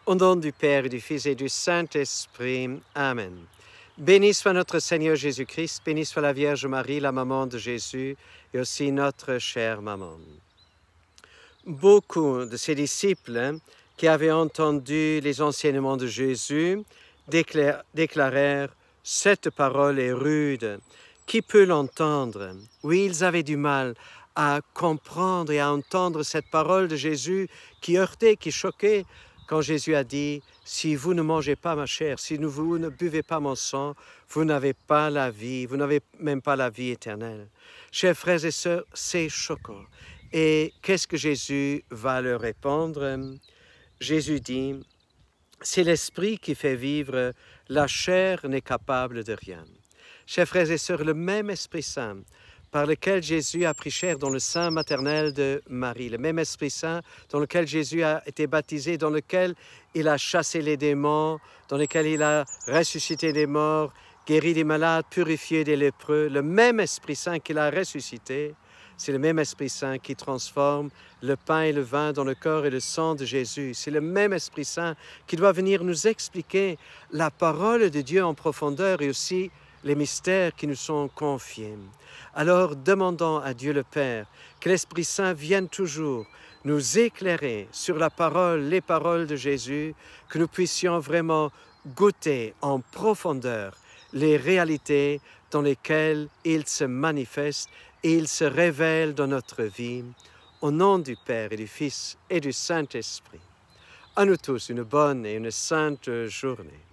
Au nom du Père, et du Fils et du Saint-Esprit. Amen. Béni soit notre Seigneur Jésus-Christ, béni soit la Vierge Marie, la maman de Jésus, et aussi notre chère maman. Beaucoup de ses disciples qui avaient entendu les enseignements de Jésus déclarèrent « Cette parole est rude, qui peut l'entendre ?» Oui, ils avaient du mal à comprendre et à entendre cette parole de Jésus qui heurtait, qui choquait, quand Jésus a dit « Si vous ne mangez pas ma chair, si vous ne buvez pas mon sang, vous n'avez pas la vie, vous n'avez même pas la vie éternelle. » Chers frères et sœurs, c'est choquant. Et qu'est-ce que Jésus va leur répondre? Jésus dit « C'est l'esprit qui fait vivre, la chair n'est capable de rien. » Chers frères et sœurs, le même Esprit Saint par lequel Jésus a pris chair dans le sein maternel de Marie, le même Esprit Saint dans lequel Jésus a été baptisé, dans lequel il a chassé les démons, dans lequel il a ressuscité des morts, guéri des malades, purifié des lépreux, le même Esprit Saint qu'il a ressuscité, c'est le même Esprit Saint qui transforme le pain et le vin dans le corps et le sang de Jésus. C'est le même Esprit Saint qui doit venir nous expliquer la parole de Dieu en profondeur et aussi les mystères qui nous sont confiés. Alors demandons à Dieu le Père que l'Esprit Saint vienne toujours nous éclairer sur la parole, les paroles de Jésus, que nous puissions vraiment goûter en profondeur les réalités dans lesquelles il se manifeste et il se révèle dans notre vie. Au nom du Père et du Fils et du Saint-Esprit. À nous tous une bonne et une sainte journée.